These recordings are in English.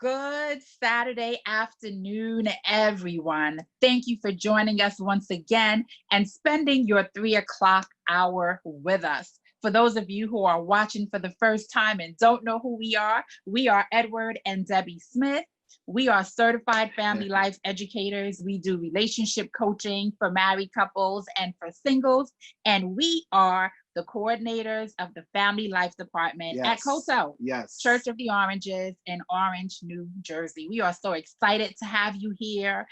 Good Saturday afternoon, everyone. Thank you for joining us once again and spending your 3 o'clock hour with us. For those of you who are watching for the first time and don't know who we are Edward and Debbie Smith. We are certified family life educators. We do relationship coaching for married couples and for singles. And we are the coordinators of the Family Life Department at Koto, Church of the Oranges in Orange, New Jersey. We are so excited to have you here.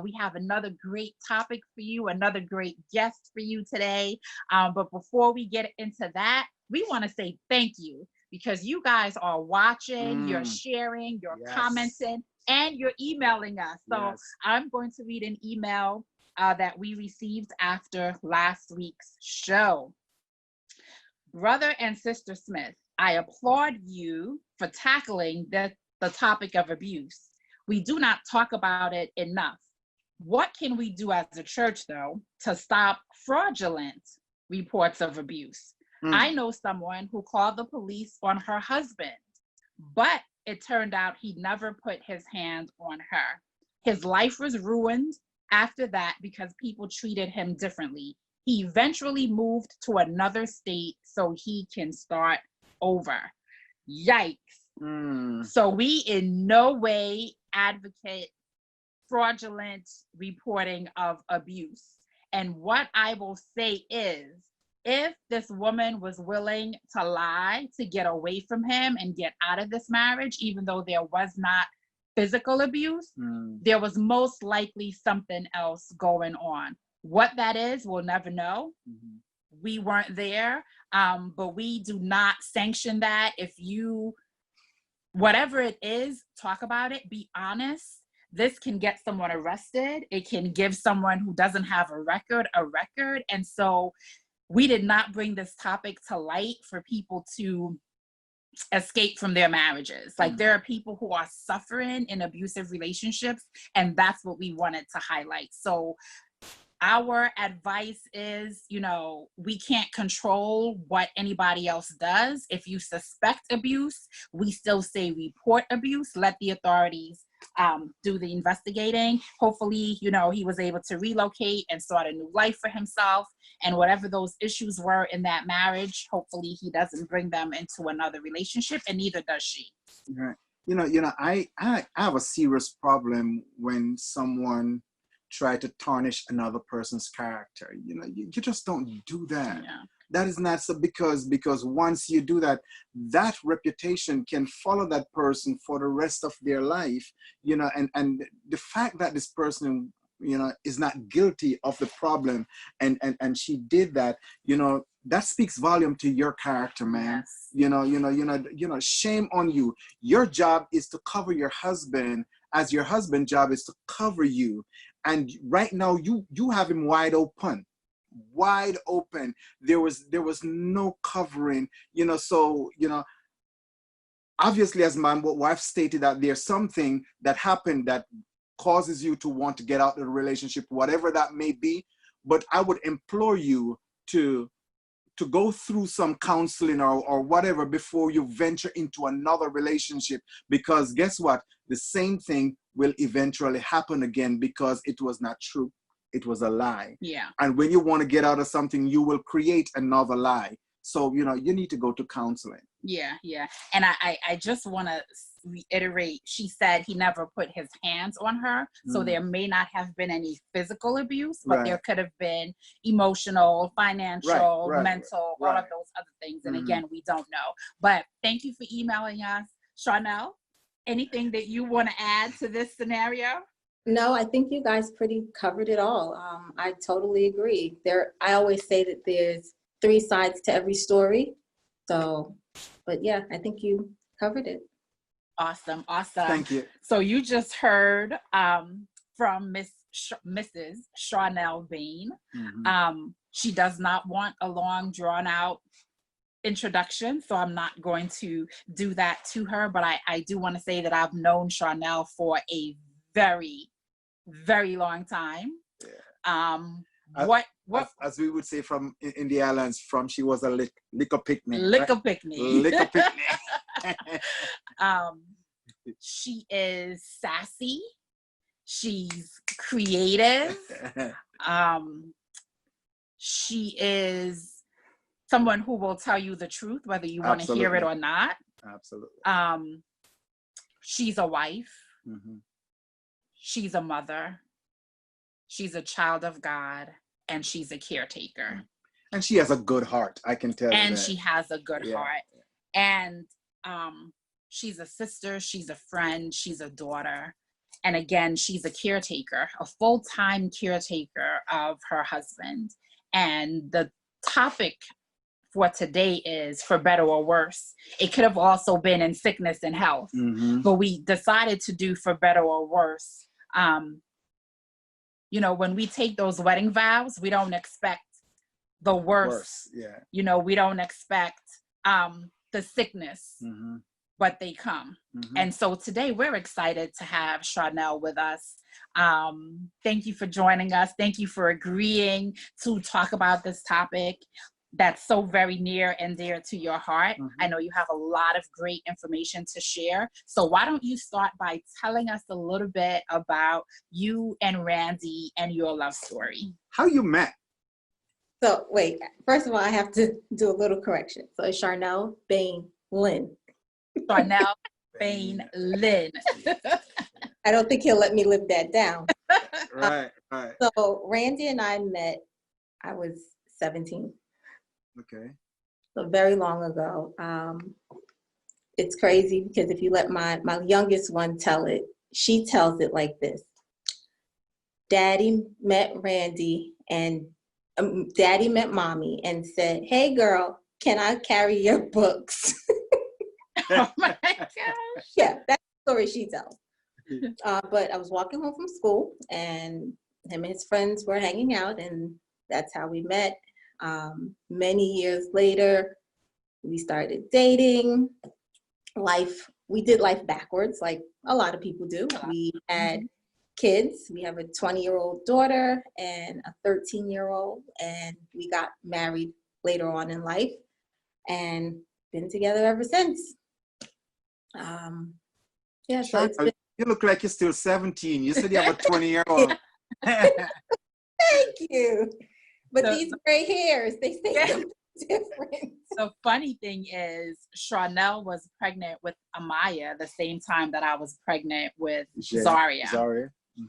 We have another great topic for you, another great guest for you today. But before we get into that, we want to say thank you because you guys are watching, you're sharing, you're commenting, and you're emailing us. So I'm going to read an email that we received after last week's show. Brother and Sister Smith, I applaud you for tackling the topic of abuse. We do not talk about it enough. What can we do as a church, though, to stop fraudulent reports of abuse? I know someone who called the police on her husband, but it turned out he never put his hand on her. His life was ruined after that because people treated him differently. He eventually moved to another state so he can start over. Yikes. So we in no way advocate fraudulent reporting of abuse. And what I will say is, if this woman was willing to lie to get away from him and get out of this marriage, even though there was not physical abuse, there was most likely something else going on. What that is, we'll never know. We weren't there, but we do not sanction that. If you, whatever it is, talk about it, be honest. This can get someone arrested. It can give someone who doesn't have a record. And so we did not bring this topic to light for people to escape from their marriages. Like there are people who are suffering in abusive relationships, and that's what we wanted to highlight. So our advice is, we can't control what anybody else does. If you suspect abuse, we still say report abuse, let the authorities do the investigating. Hopefully, he was able to relocate and start a new life for himself. And whatever those issues were in that marriage, hopefully he doesn't bring them into another relationship, and neither does she. Right. I have a serious problem when someone try to tarnish another person's character. You just don't do that. That is not so, because once you do that, that reputation can follow that person for the rest of their life, and the fact that this person is not guilty of the problem and she did that, that speaks volume to your character, man. Shame on you. Your job is to cover your husband, as your husband's job is to cover you. And right now you have him wide open. There was no covering, so obviously, as my wife stated, that there's something that happened that causes you to want to get out of the relationship, whatever that may be. But I would implore you to go through some counseling or whatever before you venture into another relationship, because guess what? The same thing will eventually happen again, because it was not true. It was a lie. Yeah. And when you want to get out of something, you will create another lie. So, you need to go to counseling. Yeah. And I just want to reiterate, she said he never put his hands on her. So there may not have been any physical abuse, but there could have been emotional, financial, mental, all of those other things. And again, we don't know. But thank you for emailing us. Charnelle, anything that you want to add to this scenario? No, I think you guys pretty covered it all. I totally agree. I always say that there's 3 sides to every story. So, but yeah, I think you covered it. Awesome. Thank you. So you just heard from Mrs. Charnelle Bain. She does not want a long, drawn out introduction, so I'm not going to do that to her. But I do want to say that I've known Charnelle for a very, very long time. What as we would say from in the islands, from she was a liquor picnic. Liquor picnic. She is sassy. She's creative. She is someone who will tell you the truth, whether you want to hear it or not. Absolutely. She's a wife. Mm-hmm. She's a mother. She's a child of God, and she's a caretaker. And she has a good heart, I can tell you that. And she has a good heart. And she's a sister, she's a friend, she's a daughter. And again, she's a caretaker, a full-time caretaker of her husband. And the topic for today is for better or worse. It could have also been in sickness and health, but we decided to do for better or worse. You know, when we take those wedding vows, we don't expect the worst. Yeah. You know, we don't expect the sickness, but they come. And so today we're excited to have Charnelle with us. Thank you for joining us. Thank you for agreeing to talk about this topic that's so very near and dear to your heart. I know you have a lot of great information to share. So why don't you start by telling us a little bit about you and Randy and your love story? How you met? So wait, first of all, I have to do a little correction. So it's Charnelle Bain-Lynn. Charnelle Bain-Lynn. I don't think he'll let me live that down. Right. So Randy and I met, I was 17. Okay. So very long ago. It's crazy because if you let my youngest one tell it, she tells it like this. Daddy met Randy and Daddy met Mommy and said, "Hey girl, can I carry your books?" Oh my gosh. Yeah, that's the story she tells. But I was walking home from school and him and his friends were hanging out, and that's how we met. Many years later, we started dating. We did life backwards, like a lot of people do. We had kids. We have a 20-year-old daughter and a 13-year-old, and we got married later on in life and been together ever since. Yeah, so it's been. You look like you're still 17. You said you have a 20-year-old. Thank you. But these gray hairs, they say something different. The funny thing is, Charnelle was pregnant with Amaya the same time that I was pregnant with Zaria.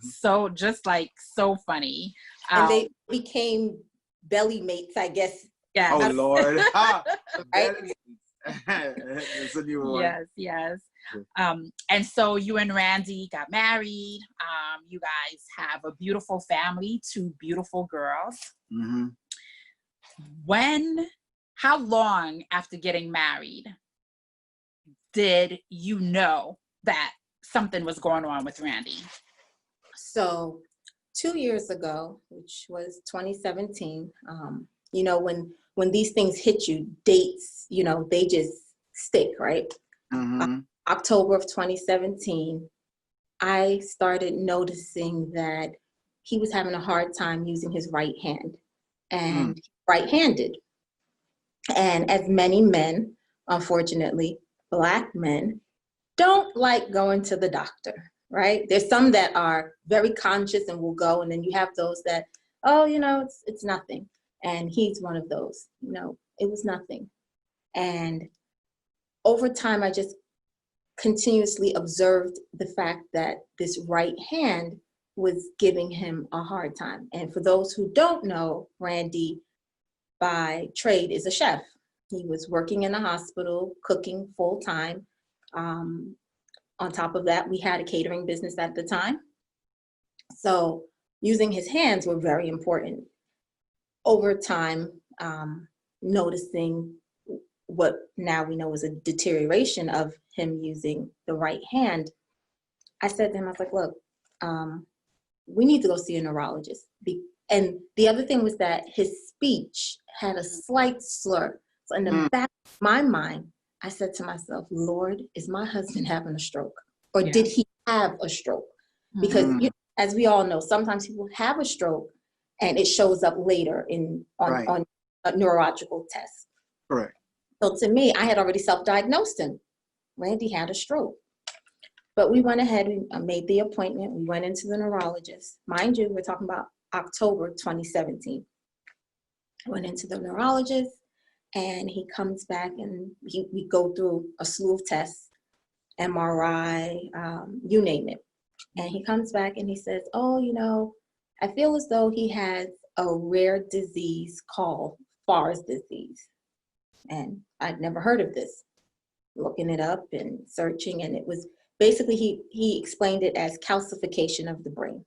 So just like so funny. And they became belly mates, I guess. Yeah. Oh Lord. Right? It's a new one. Yes. And so you and Randy got married. You guys have a beautiful family, 2 beautiful girls. How long after getting married did you know that something was going on with Randy? So 2 years ago, which was 2017, you know, when these things hit you, dates, you know, they just stick, right? October of 2017, I started noticing that he was having a hard time using his right hand and right-handed. And as many men, unfortunately, Black men, don't like going to the doctor, right? There's some that are very conscious and will go, and then you have those that, oh, you know, it's nothing. And he's one of those, you know, it was nothing. And over time, I just continuously observed the fact that this right hand was giving him a hard time. And for those who don't know, Randy by trade is a chef. He was working in a hospital, cooking full time. On top of that, we had a catering business at the time. So using his hands were very important. Over time, noticing what now we know is a deterioration of him using the right hand, I said to him, I was like, look, we need to go see a neurologist. And the other thing was that his speech had a slight slur. So in the back of my mind, I said to myself, Lord, is my husband having a stroke? Or did he have a stroke? Because you know, as we all know, sometimes people have a stroke and it shows up later on a neurological test. Correct. So to me, I had already self-diagnosed him. Randy had a stroke. But we went ahead, we made the appointment, we went into the neurologist. Mind you, we're talking about October 2017. Went into the neurologist, and he comes back, and we go through a slew of tests, MRI, you name it. And he comes back and he says, oh, you know, I feel as though he has a rare disease called Farr's disease. And I'd never heard of this. Looking it up and searching, and it was basically, he explained it as calcification of the brain.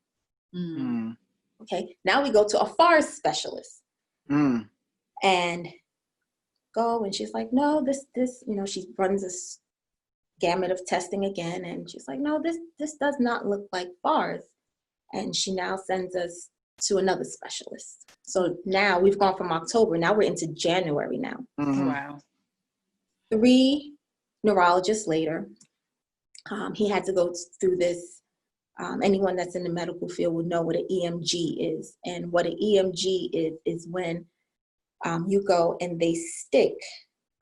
Mm. Okay, now we go to a Farr's specialist. And go, and she's like, no, this, you know, she runs this gamut of testing again, and she's like, no, this does not look like Farr's. And she now sends us to another specialist. So now we've gone from October, now we're into January now. Wow. 3 neurologists later, he had to go through this. Anyone that's in the medical field would know what an EMG is. And what an EMG is when you go and they stick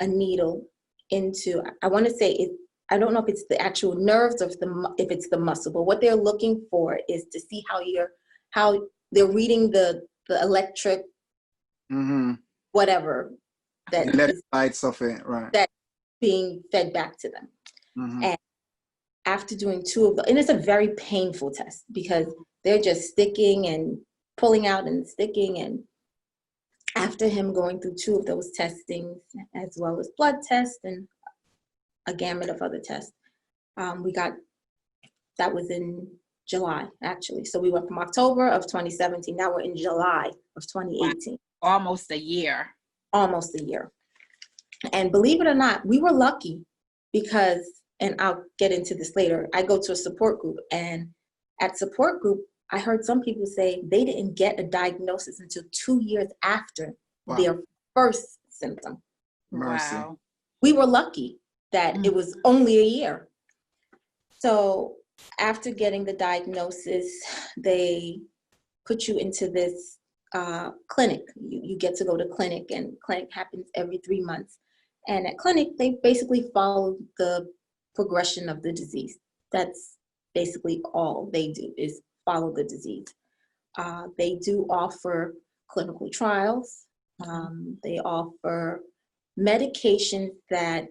a needle into, I want to say it, I don't know if it's the actual nerves or if it's the muscle, but what they're looking for is to see how they're reading the electric, whatever that electrolytes of it, right? That's being fed back to them. And after doing 2 of them, and it's a very painful test because they're just sticking and pulling out and sticking. And after him going through 2 of those testings, as well as blood tests and a gamut of other tests, that was in July, actually. So we went from October of 2017, now we're in July of 2018. Wow. Almost a year. Almost a year. And believe it or not, we were lucky because, and I'll get into this later, I go to a support group, and at support group, I heard some people say they didn't get a diagnosis until 2 years after their first symptom. Mercy. Wow. We were lucky that it was only a year. So after getting the diagnosis, they put you into this clinic. You get to go to clinic, and clinic happens every 3 months. And at clinic, they basically follow the progression of the disease. That's basically all they do, is follow the disease. They do offer clinical trials. They offer medications that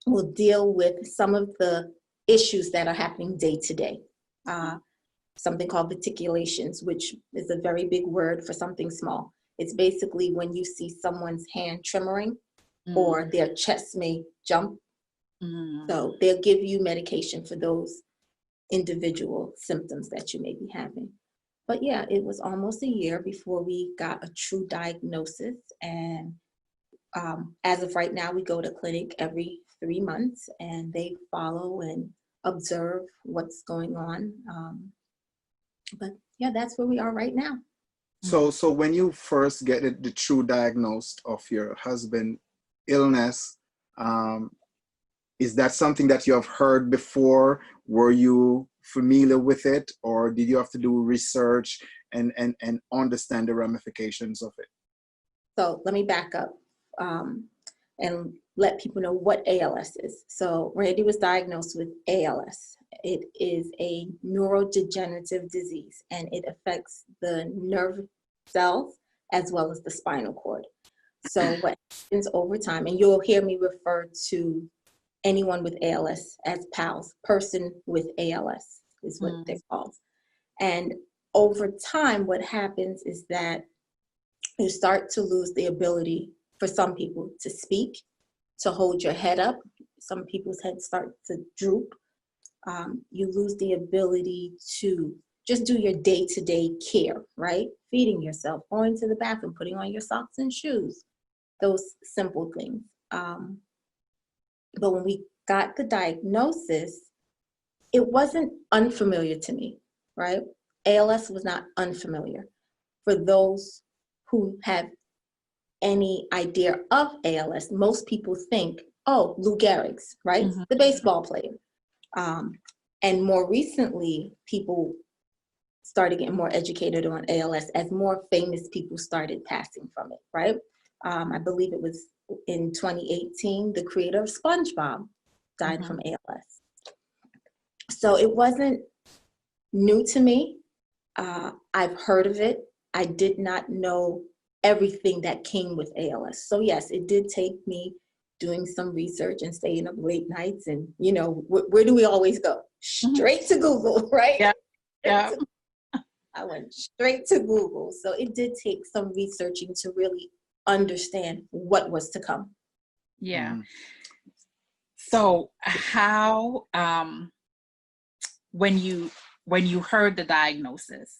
will deal with some of the issues that are happening day to day. Something called reticulations, which is a very big word for something small. It's basically when you see someone's hand tremoring or their chest may jump. So they'll give you medication for those individual symptoms that you may be having. But yeah, it was almost a year before we got a true diagnosis. And as of right now, we go to clinic every 3 months, and they follow and observe what's going on. But yeah, that's where we are right now. So when you first get the true diagnosis of your husband's illness, is that something that you have heard before? Were you familiar with it, or did you have to do research and understand the ramifications of it? So let me back up and let people know what ALS is. So Randy was diagnosed with ALS. It is a neurodegenerative disease, and it affects the nerve cells as well as the spinal cord. So what happens over time, and you'll hear me refer to anyone with ALS as PALS, person with ALS is what they're called. And over time, what happens is that you start to lose the ability for some people to speak, to hold your head up. Some people's heads start to droop. You lose the ability to just do your day-to-day care, right? Feeding yourself, going to the bathroom, putting on your socks and shoes, those simple things. But when we got the diagnosis, it wasn't unfamiliar to me, right? ALS was not unfamiliar. For those who have any idea of ALS, most people think, oh, Lou Gehrig's, right? The baseball player. And more recently, people started getting more educated on ALS as more famous people started passing from it, right? I believe it was in 2018, the creator of SpongeBob died from ALS. So it wasn't new to me. I've heard of it. I did not know everything that came with ALS. So yes, it did take me doing some research and staying up late nights. And, you know, where do we always go? Straight to Google, right? Yeah. Yeah. I went straight to Google. So it did take some researching to really understand what was to come. Yeah. So how, when you heard the diagnosis,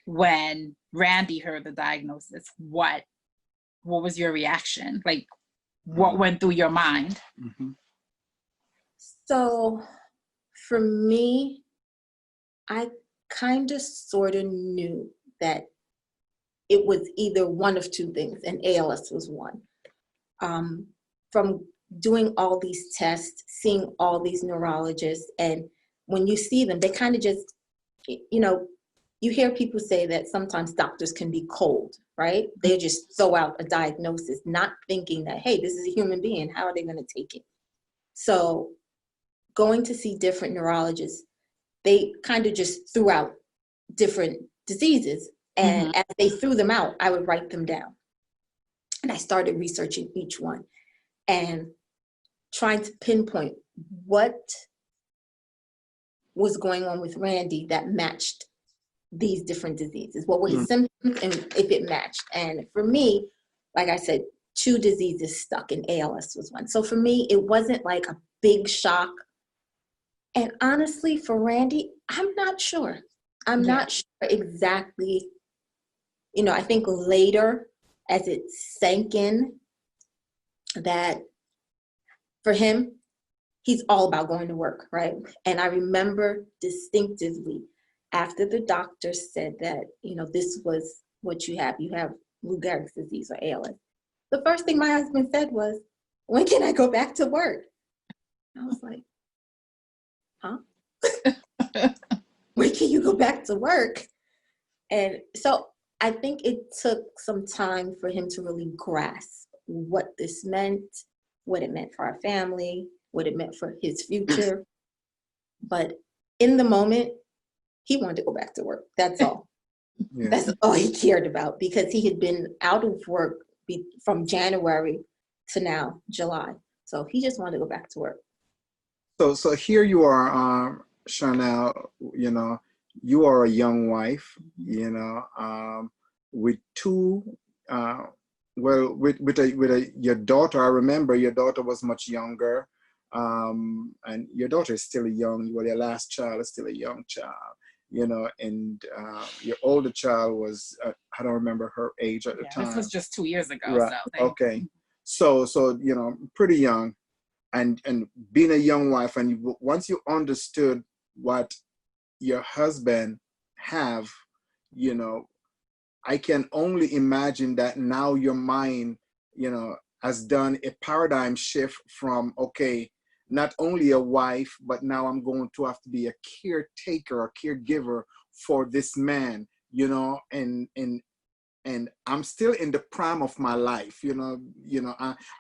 when Randy heard the diagnosis, what was your reaction? Like, what went through your mind? So for me, I kind of sort of knew that it was either one of two things, and ALS was one. From doing all these tests, seeing all these neurologists, and when you see them, they kind of just, you know, you hear people say that sometimes doctors can be cold, right? They just throw out a diagnosis, not thinking that, hey, this is a human being. How are they going to take it? So going to see different neurologists, they kind of just threw out different diseases. And as they threw them out, I would write them down. And I started researching each one and trying to pinpoint what was going on with Randy that matched these different diseases. What were his symptoms and if it matched? And for me, like I said, 2 diseases stuck, and ALS was one. So for me, it wasn't like a big shock. And honestly, for Randy, I'm not sure. I'm not sure exactly. You know, I think later, as it sank in, that for him, he's all about going to work, right? And I remember distinctively after the doctor said that, you know, this was what you have Lou Gehrig's disease or ALS. The first thing my husband said was, when can I go back to work? I was like, huh? When can you go back to work? And so I think it took some time for him to really grasp what this meant, what it meant for our family, what it meant for his future. But in the moment, he wanted to go back to work. That's all. That's all he cared about, because he had been out of work from January to now, July. So he just wanted to go back to work. So here you are, Charnelle, you know, you are a young wife, you know, with 2, your daughter. I remember your daughter was much younger, and your daughter is still young. Well, your last child is still a young child, you know, and your older child was, I don't remember her age at the time. This was just 2 years ago. Right. So Okay. So, you know, pretty young. And being a young wife, and once you understood what your husband have, you know, I can only imagine that now your mind, you know, has done a paradigm shift from, okay, not only a wife, but now I'm going to have to be a caretaker, a caregiver for this man, you know, and I'm still in the prime of my life, you know,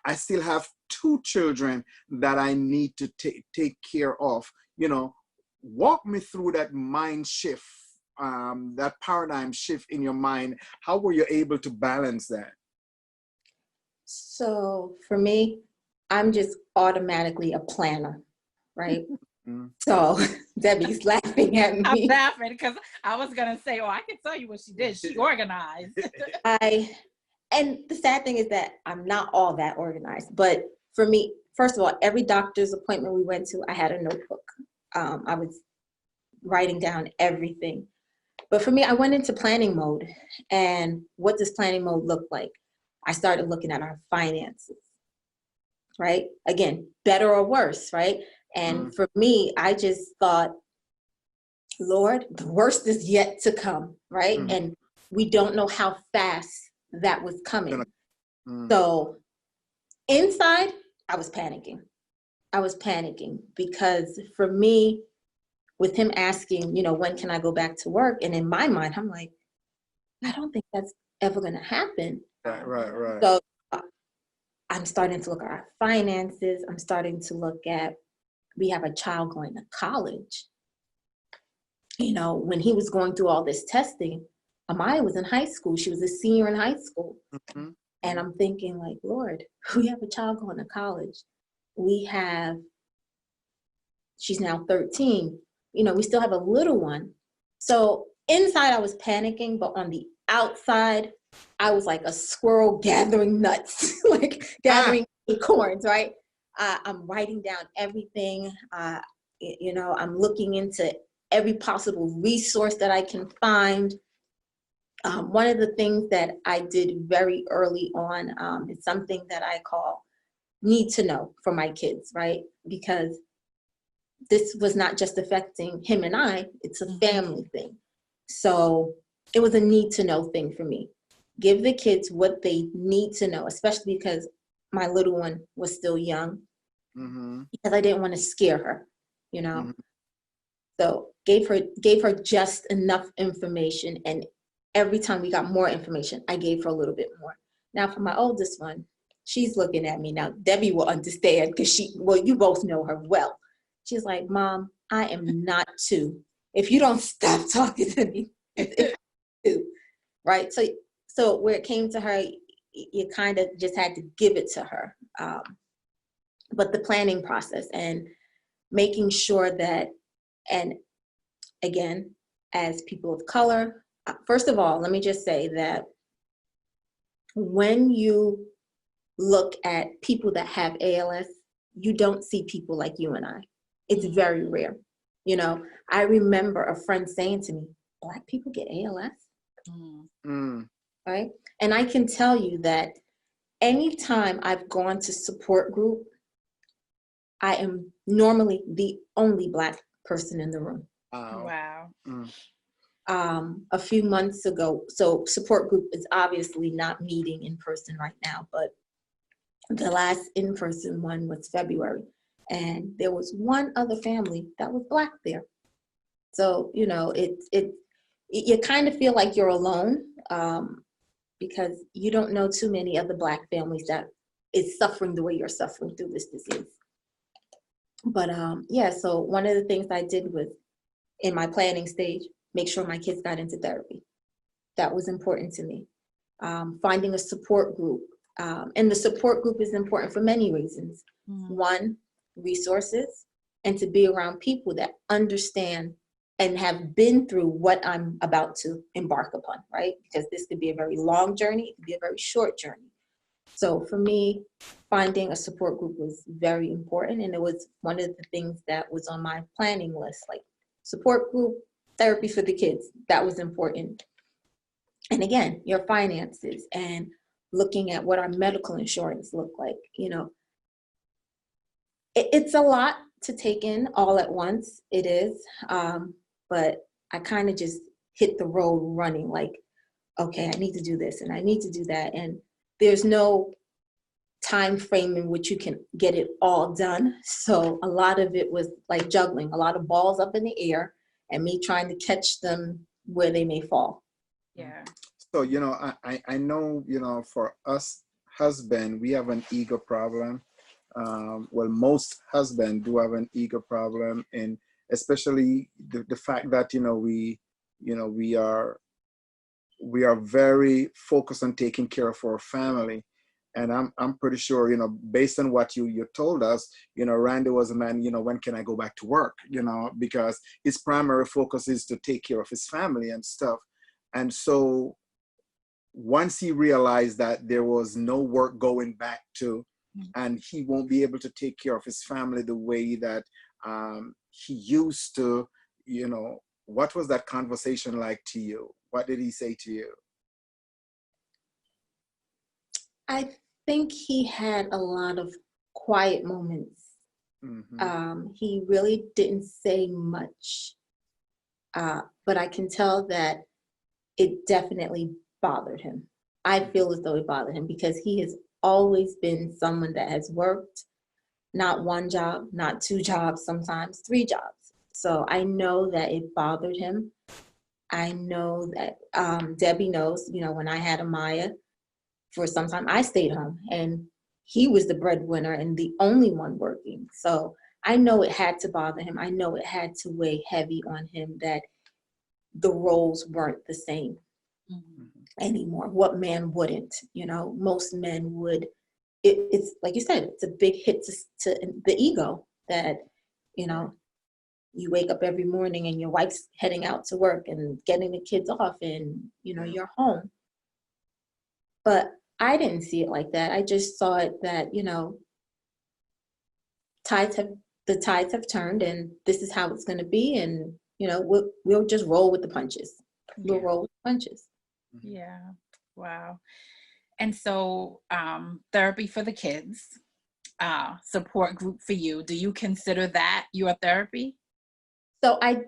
I still have 2 children that I need to take care of, you know. Walk me through that mind shift, that paradigm shift in your mind. How were you able to balance that? So for me, I'm just automatically a planner, right? So Debbie's laughing at me. I'm laughing because I was going to say, oh, I can tell you what she did. She organized. And the sad thing is that I'm not all that organized. But for me, first of all, every doctor's appointment we went to, I had a notebook. I was writing down everything. But for me, I went into planning mode. And what does planning mode look like? I started looking at our finances, right? Again, better or worse, right? And for me, I just thought, Lord, the worst is yet to come, right? And we don't know how fast that was coming. So inside, I was panicking. I was panicking because for me, with him asking, you know, when can I go back to work? And in my mind, I'm like, I don't think that's ever going to happen. Right. So I'm starting to look at our finances. I'm starting to look at we have a child going to college. You know, when he was going through all this testing, Amaya was in high school. She was a senior in high school. Mm-hmm. And I'm thinking like, Lord, we have a child going to college. She's now 13. You know, we still have a little one. So inside I was panicking, but on the outside, I was like a squirrel gathering nuts, like gathering acorns, right? I'm writing down everything. You know, I'm looking into every possible resource that I can find. One of the things that I did very early on is something that I call need to know for my kids, right? Because this was not just affecting him and I, it's a family thing. So it was a need to know thing for me. Give the kids what they need to know, especially because my little one was still young, because I didn't want to scare her, you know? So gave her just enough information, and every time we got more information, I gave her a little bit more. Now for my oldest one, she's looking at me now. Debbie will understand because you both know her well. She's like, Mom, I am not 2. If you don't stop talking to me, if 2, right? So where it came to her, you kind of just had to give it to her. But the planning process and making sure that, and again, as people of color, first of all, let me just say that when you look at people that have ALS, you don't see people like you and I. It's very rare. You know, I remember a friend saying to me, Black people get ALS? Right? And I can tell you that anytime I've gone to support group, I am normally the only Black person in the room. Wow. A few months ago, so support group is obviously not meeting in person right now, but the last in-person one was February, and there was one other family that was Black there. So, you know, you kind of feel like you're alone, because you don't know too many other Black families that is suffering the way you're suffering through this disease. But yeah, so one of the things I did was, in my planning stage, make sure my kids got into therapy. That was important to me. Finding a support group. And the support group is important for many reasons. One, resources, and to be around people that understand and have been through what I'm about to embark upon, right? Because this could be a very long journey, it could be a very short journey. So for me, finding a support group was very important, and it was one of the things that was on my planning list, like support group, therapy for the kids. That was important. And again, your finances and looking at what our medical insurance look like. You know, it's a lot to take in all at once. It is, but I kind of just hit the road running, like, okay, I need to do this and I need to do that. And there's no time frame in which you can get it all done. So a lot of it was like juggling, a lot of balls up in the air and me trying to catch them where they may fall. Yeah. So, you know, I know, you know, for us husband, we have an ego problem. Well, most husbands do have an ego problem, and especially the fact that, you know, we are very focused on taking care of our family. And I'm pretty sure, you know, based on what you told us, you know, Randy was a man, you know, when can I go back to work, you know, because his primary focus is to take care of his family and stuff. And so once he realized that there was no work going back to, and he won't be able to take care of his family the way that he used to, you know, what was that conversation like to you? What did he say to you? I think he had a lot of quiet moments. He really didn't say much, but I can tell that it definitely bothered him. I feel as though it bothered him because he has always been someone that has worked not one job, not 2 jobs, sometimes 3 jobs. So I know that it bothered him. I know that Debbie knows, you know, when I had Amaya, for some time I stayed home and he was the breadwinner and the only one working. So I know it had to bother him. I know it had to weigh heavy on him that the roles weren't the same anymore. What man wouldn't? Most men would. It's like you said, it's a big hit to the ego that, you wake up every morning and your wife's heading out to work and getting the kids off and, you're home. But I didn't see it like that. I just saw it that, the tides have turned and this is how it's going to be. And, we'll just roll with the punches. We'll roll with the punches. Yeah. Wow. And so therapy for the kids, support group for you. Do you consider that your therapy? So I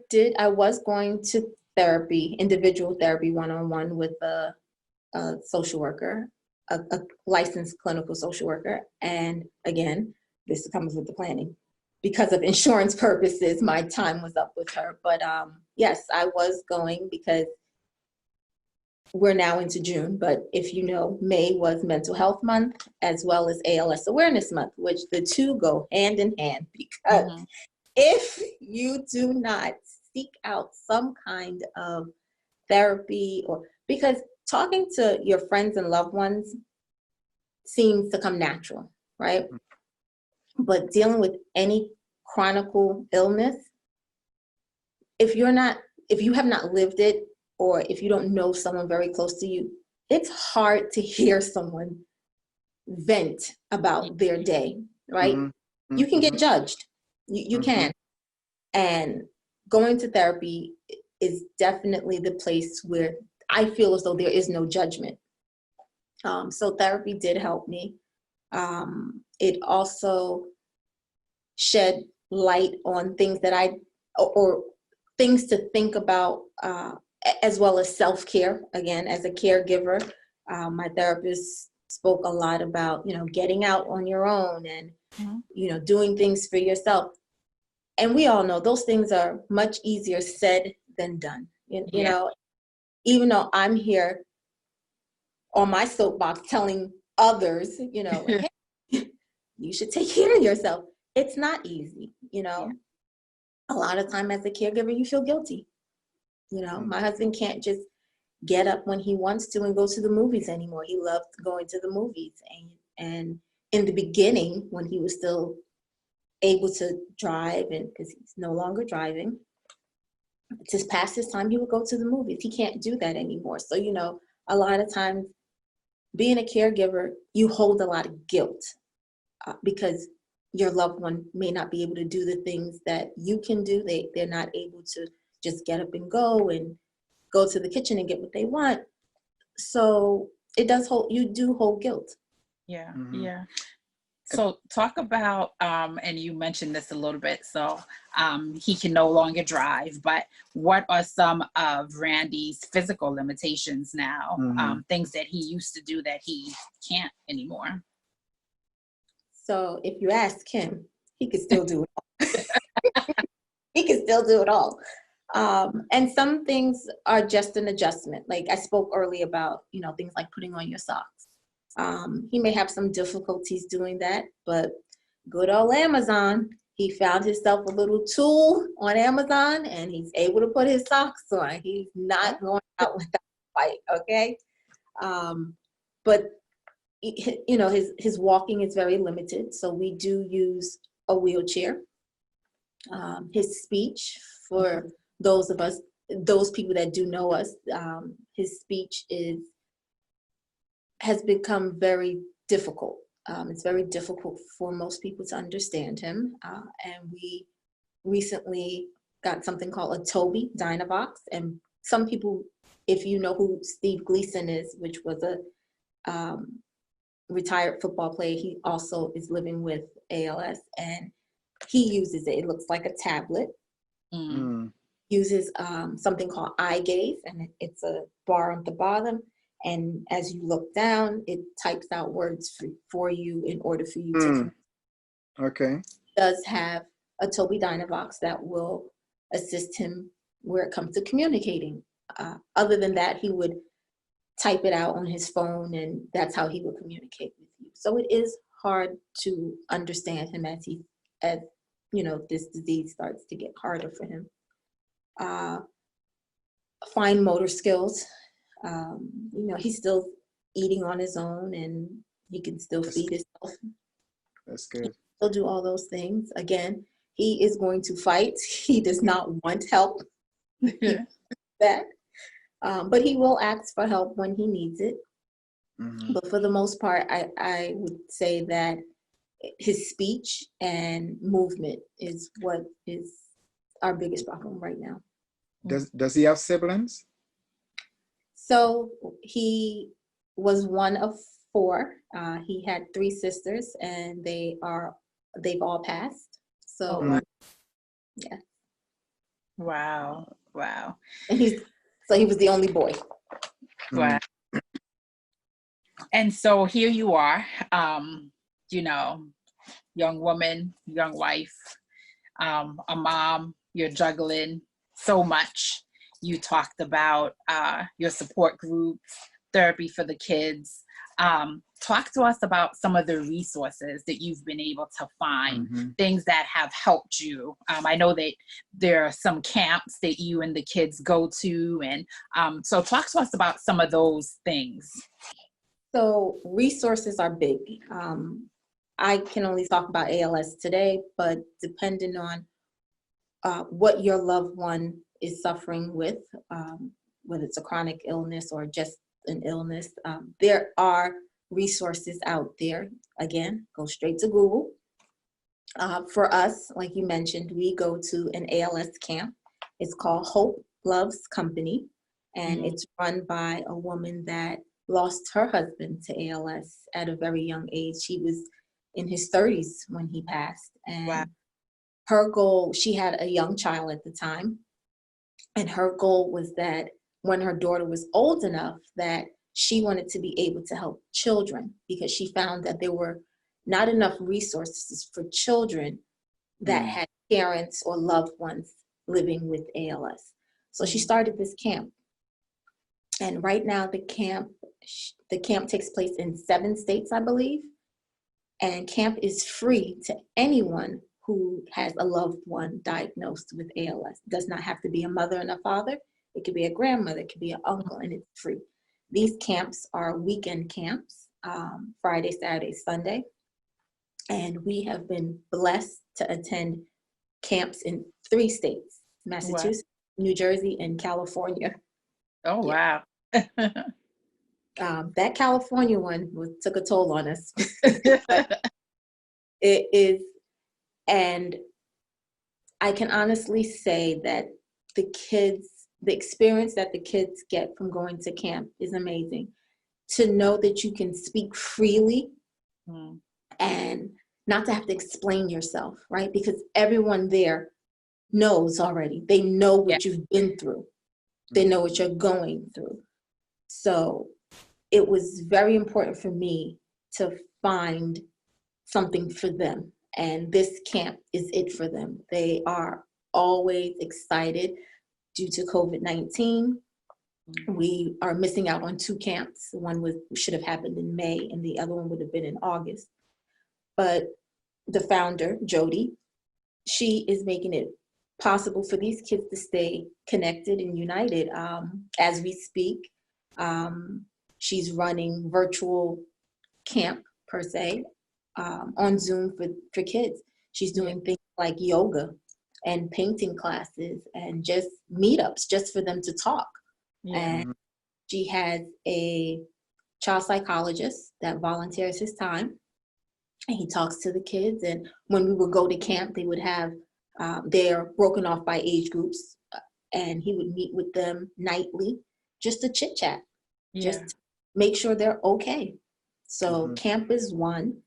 was going to therapy, individual therapy, one-on-one with a social worker, a licensed clinical social worker. And again, this comes with the planning. Because of insurance purposes, my time was up with her. But yes, I was going because we're now into June. But if you know, May was Mental Health Month as well as ALS Awareness Month, which the two go hand in hand. Because if you do not seek out some kind of therapy, because talking to your friends and loved ones seems to come natural, right? But dealing with any chronic illness, if you have not lived it, or if you don't know someone very close to you, it's hard to hear someone vent about their day, right? You can get judged. You can. And going to therapy is definitely the place where I feel as though there is no judgment. So therapy did help me. It also shed light on things or things to think about, as well as self-care. Again, as a caregiver, my therapist spoke a lot about, getting out on your own and, doing things for yourself. And we all know those things are much easier said than done. You know, even though I'm here on my soapbox telling others, hey, you should take care of yourself. It's not easy, A lot of time as a caregiver, you feel guilty. My husband can't just get up when he wants to and go to the movies anymore. He loved going to the movies. And in the beginning, when he was still able to drive, and because he's no longer driving, to pass his time, he would go to the movies. He can't do that anymore. So, a lot of times being a caregiver, you hold a lot of guilt because your loved one may not be able to do the things that you can do. They're not able to just get up and go to the kitchen and get what they want. So you do hold guilt. Yeah. Yeah. So talk about, and you mentioned this a little bit, so he can no longer drive, but what are some of Randy's physical limitations now? Things that he used to do that he can't anymore? So if you ask him, he could still do it all. He can still do it all. And some things are just an adjustment. Like I spoke earlier about, things like putting on your socks. He may have some difficulties doing that, but good old Amazon, he found himself a little tool on Amazon and he's able to put his socks on. He's not going out without a fight, okay? But his walking is very limited, so we do use a wheelchair. His speech, for those people that do know us, his speech has become very difficult. It's very difficult for most people to understand him. And we recently got something called a Toby Dynavox. And some people, if you know who Steve Gleason is, which was a retired football player, he also is living with ALS. And he uses it. It looks like a tablet. Uses something called eye gaze, and it's a bar on the bottom. And as you look down, it types out words for you in order for you to. Okay. Does have a Toby Dynavox that will assist him where it comes to communicating. Other than that, he would type it out on his phone, and that's how he would communicate with you. So it is hard to understand him as this disease starts to get harder for him. Fine motor skills. He's still eating on his own, and he can still feed himself. That's good. He'll do all those things. Again, he is going to fight. He does not want help. That, but he will ask for help when he needs it. Mm-hmm. But for the most part, I would say that his speech and movement is what is our biggest problem right now. Does he have siblings? So he was one of 4. He had 3 sisters, and they've all passed. So yeah. Wow. And he was the only boy. Wow. And so here you are, young woman, young wife, a mom. You're juggling so much. You talked about your support groups, therapy for the kids. Talk to us about some of the resources that you've been able to find, things that have helped you. I know that there are some camps that you and the kids go to, and so talk to us about some of those things. So resources are big. I can only talk about ALS today, but depending on what your loved one is suffering with, whether it's a chronic illness or just an illness, there are resources out there. Again, go straight to Google. For us, like you mentioned, we go to an ALS camp. It's called Hope Loves Company, and it's run by a woman that lost her husband to ALS at a very young age. He was in his 30s when he passed. And her goal, she had a young child at the time, and her goal was that when her daughter was old enough, that she wanted to be able to help children, because she found that there were not enough resources for children that had parents or loved ones living with ALS. So she started this camp. And right now the camp takes place in 7 states, I believe. And camp is free to anyone who has a loved one diagnosed with ALS. It does not have to be a mother and a father. It could be a grandmother, it could be an uncle, and it's free. These camps are weekend camps, Friday, Saturday, Sunday. And we have been blessed to attend camps in 3 states, Massachusetts, New Jersey, and California. Oh, wow. That California one took a toll on us. It is, and I can honestly say that the experience that the kids get from going to camp is amazing. To know that you can speak freely and not to have to explain yourself, right? Because everyone there knows already. They know what you've been through. They know what you're going through. So it was very important for me to find something for them. And this camp is it for them. They are always excited. Due to COVID-19, we are missing out on 2 camps. One should have happened in May, and the other one would have been in August. But the founder, Jody, she is making it possible for these kids to stay connected and united. As we speak, she's running virtual camp, per se, on Zoom for kids. She's doing things like yoga and painting classes and just meetups just for them to talk. And she has a child psychologist that volunteers his time, and he talks to the kids. And when we would go to camp, they would have, they're broken off by age groups, and he would meet with them nightly just to chit chat, just to make sure they're okay. So camp is one.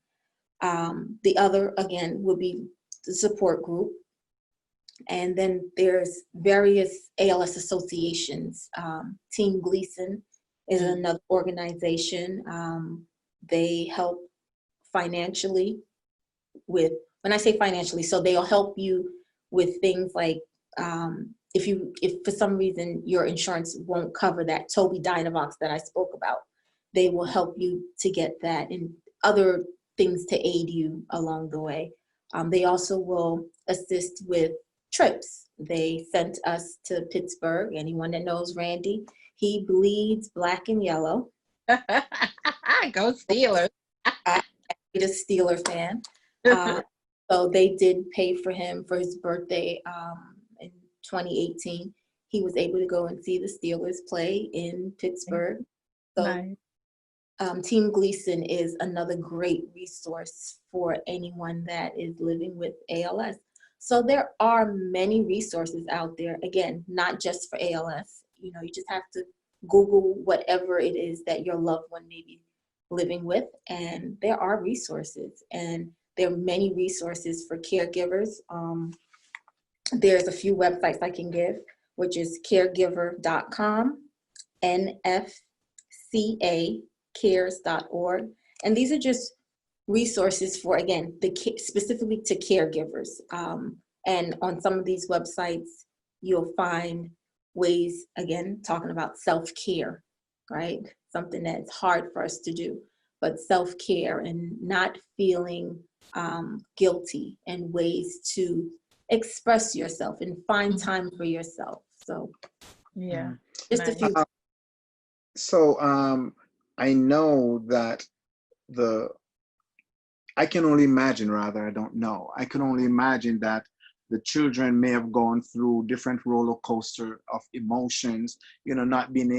The other, again, would be the support group. And then there's various ALS associations. Team Gleason is another organization. They help financially with, when I say financially, so they'll help you with things like if for some reason your insurance won't cover that Toby Dynavox that I spoke about, they will help you to get that and other things to aid you along the way. They also will assist with trips. They sent us to Pittsburgh. Anyone that knows Randy, he bleeds black and yellow. Go Steelers. I'm a Steeler fan. So they did pay for him for his birthday in 2018. He was able to go and see the Steelers play in Pittsburgh. So Nice. Team Gleason is another great resource for anyone that is living with ALS. So there are many resources out there, again, not just for ALS. You know, you just have to Google whatever it is that your loved one may be living with, and there are resources, and there are many resources for caregivers. There's a few websites I can give, which is caregiver.com, nfcacares.org, and these are just resources for, again, specifically to caregivers. And on some of these websites, you'll find ways, again, talking about self-care, right? Something that's hard for us to do, but self-care and not feeling guilty, and ways to express yourself and find time for yourself. So Yeah. just a few. So I know that I can only imagine, rather, I don't know. I can only imagine that the children may have gone through different roller coaster of emotions, you know, not being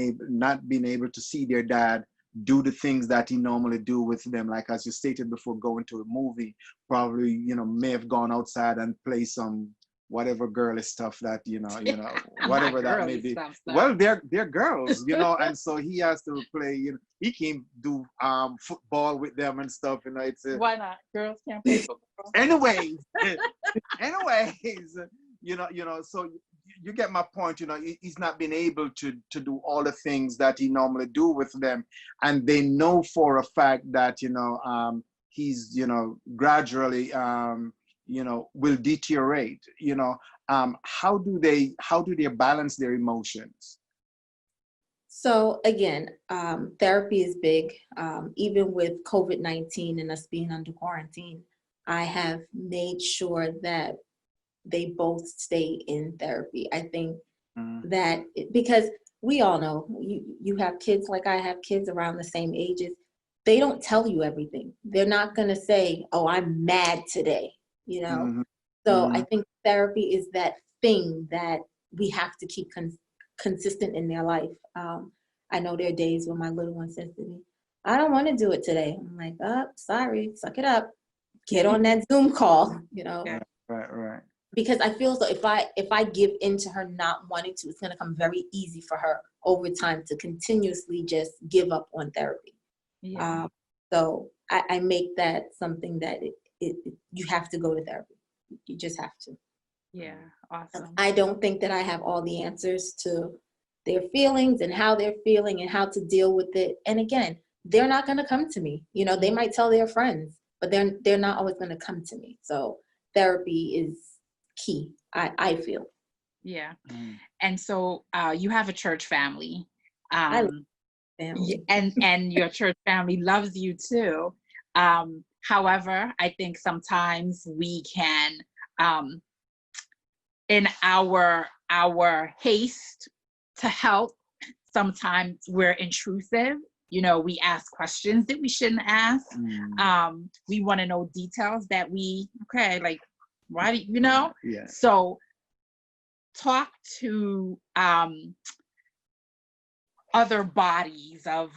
able to see their dad do the things that he normally do with them. Like, as you stated before, going to a movie, probably, you know, may have gone outside and play some whatever girly stuff that, you know, whatever that may be. Stuff. Well, they're girls, you know, and so he has to play, you know, he can do football with them and stuff, you know. It's Why not? Girls can't play football. anyways, you know, so you get my point. You know, he's not been able to do all the things that he normally do with them, and they know for a fact that, you know, he's, you know, gradually you know, will deteriorate. You know, how do they balance their emotions? So again, therapy is big. Even with COVID-19 and us being under quarantine, I have made sure that they both stay in therapy. I think that because we all know, you have kids like I have kids around the same ages. They don't tell you everything. They're not going to say, "Oh, I'm mad today," you know? So I think therapy is that thing that we have to keep consistent in their life. I know there are days when my little one says to me, "I don't want to do it today." I'm like, "Oh, sorry, suck it up. Get on that Zoom call," you know? Right. Because I feel so if I give in to her not wanting to, it's going to come very easy for her over time to continuously just give up on therapy. Yeah. So I make that something that you have to go to therapy. You just have to. Yeah. Awesome. I don't think that I have all the answers to their feelings and how they're feeling and how to deal with it. And again, they're not going to come to me. You know, they might tell their friends, but they're not always going to come to me. So therapy is key, I feel. Yeah. And so you have a church family. I love family. And your church family loves you too. However, I think sometimes we can, in our haste to help, sometimes we're intrusive. You know, we ask questions that we shouldn't ask. We want to know details that like, why do you know? Yeah. So talk to other bodies of,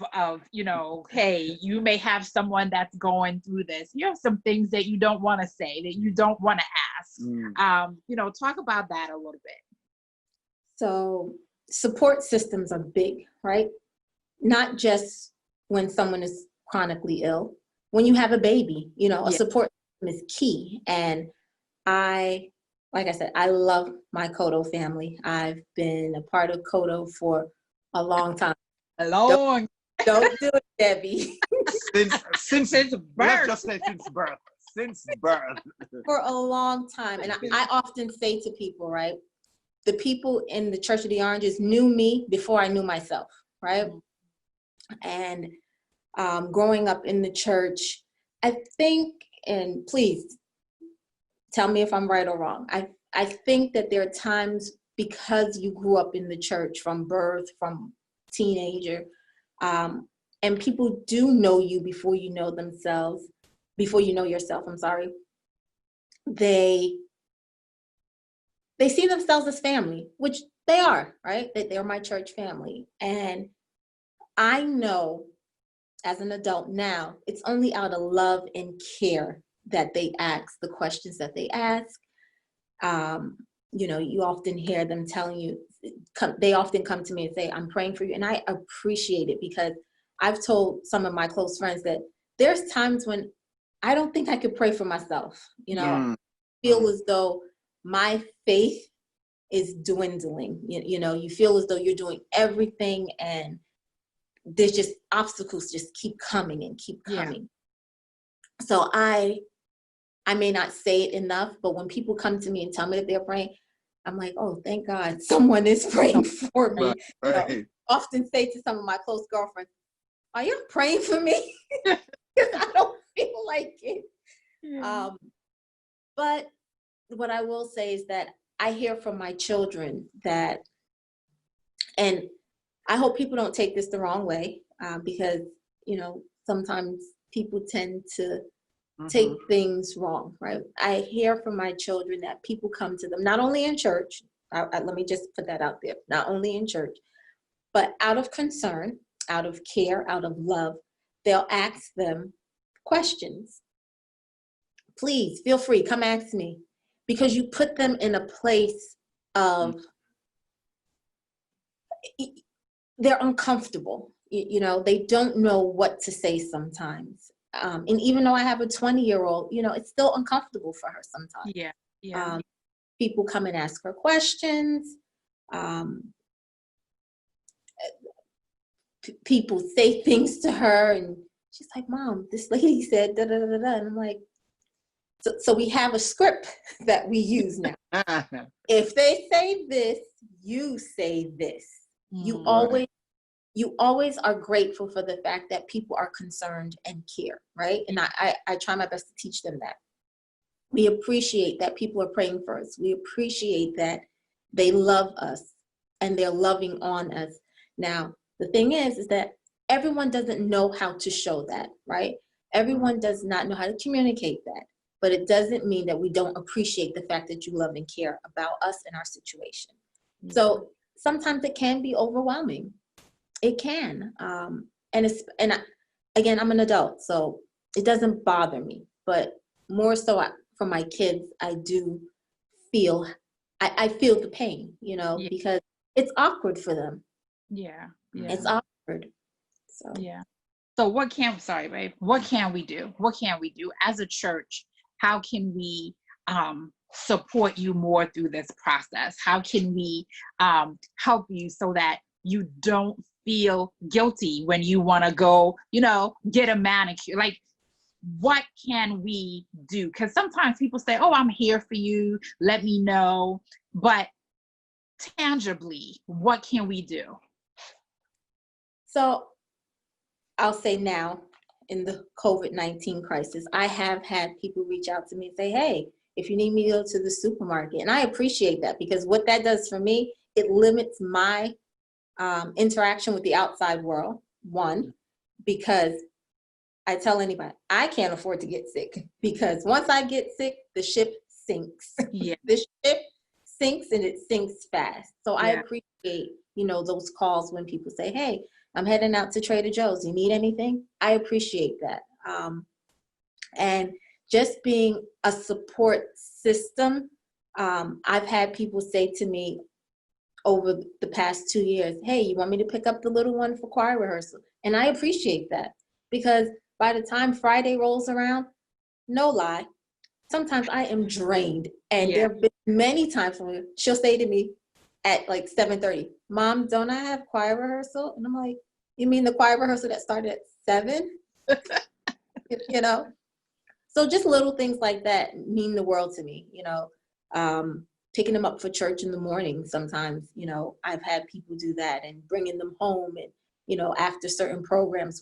you know, hey, you may have someone that's going through this. You have some things that you don't want to say, that you don't want to ask. You know, talk about that a little bit. So support systems are big, right? Not just when someone is chronically ill. When you have a baby, you know, a support system is key. And like I said, I love my Kodo family. I've been a part of Kodo for a long time. Don't do it, Debbie. Since birth. Let's just say since birth. Since birth. For a long time. And I often say to people, right, the people in the Church of the Oranges knew me before I knew myself, right? And growing up in the church, I think, and please tell me if I'm right or wrong. I think that there are times, because you grew up in the church from birth, from teenager, and people do know you before you know themselves, before you know yourself, I'm sorry. They see themselves as family, which they are, right? They're my church family. And I know as an adult now, it's only out of love and care that they ask the questions that they ask. You know, you often hear them telling you, they often come to me and say, I'm praying for you. And I appreciate it, because I've told some of my close friends that there's times when I don't think I could pray for myself. You know, I feel as though my faith is dwindling. You know, you feel as though you're doing everything and there's just obstacles just keep coming and keep coming. Yeah. So I may not say it enough, but when people come to me and tell me that they're praying, I'm like, oh, thank God someone is praying for me. Right. You know, often say to some of my close girlfriends, are you praying for me? Because I don't feel like it. Yeah. But what I will say is that I hear from my children that, and I hope people don't take this the wrong way, because, you know, sometimes people tend to take things wrong, right? I hear from my children that people come to them, not only in church, let me just put that out there, not only in church, but out of concern, out of care, out of love, they'll ask them questions. Please feel free, come ask me, because you put them in a place of, they're uncomfortable. You know, they don't know what to say sometimes. And even though I have a 20-year-old, you know, it's still uncomfortable for her sometimes. Yeah. Yeah. People come and ask her questions. People say things to her and she's like, Mom, this lady said da da da da. And I'm like, so we have a script that we use now. If they say this, you say this. You always are grateful for the fact that people are concerned and care, right? And I try my best to teach them that. We appreciate that people are praying for us. We appreciate that they love us and they're loving on us. Now, the thing is that everyone doesn't know how to show that, right? Everyone does not know how to communicate that, but it doesn't mean that we don't appreciate the fact that you love and care about us and our situation. So sometimes it can be overwhelming. It can. Again, I'm an adult, so it doesn't bother me, but more so for my kids, I do feel, I feel the pain, you know, because it's awkward for them. Yeah. It's awkward. So yeah. So what can we do? What can we do as a church? How can we support you more through this process? How can we help you so that you don't feel guilty when you want to go, you know, get a manicure? Like, what can we do? Because sometimes people say, oh, I'm here for you, let me know. But tangibly, what can we do? So I'll say now, in the COVID-19 crisis, I have had people reach out to me and say, hey, if you need me to go to the supermarket. And I appreciate that, because what that does for me, it limits my interaction with the outside world. One, because I tell anybody, I can't afford to get sick, because once I get sick, the ship sinks. Yeah. The ship sinks, and it sinks fast. So I appreciate, you know, those calls when people say, hey, I'm heading out to Trader Joe's. You need anything? I appreciate that. And just being a support system. I've had people say to me over the past 2 years, hey, you want me to pick up the little one for choir rehearsal? And I appreciate that, because by the time Friday rolls around, no lie, sometimes I am drained. And there have been many times when she'll say to me at like 7:30, Mom, don't I have choir rehearsal? And I'm like, you mean the choir rehearsal that started at 7? You know? So just little things like that mean the world to me, you know. Picking them up for church in the morning sometimes, you know, I've had people do that, and bringing them home, and, you know, after certain programs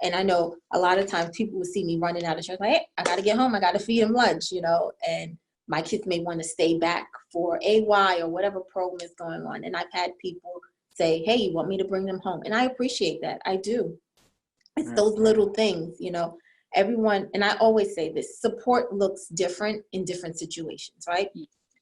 and I know a lot of times people will see me running out of church like, hey, I got to get home, I got to feed them lunch, you know, and my kids may want to stay back for AY or whatever program is going on. And I've had people say, hey, you want me to bring them home? And I appreciate that. I do. It's those little things, you know, everyone, and I always say this, support looks different in different situations, right?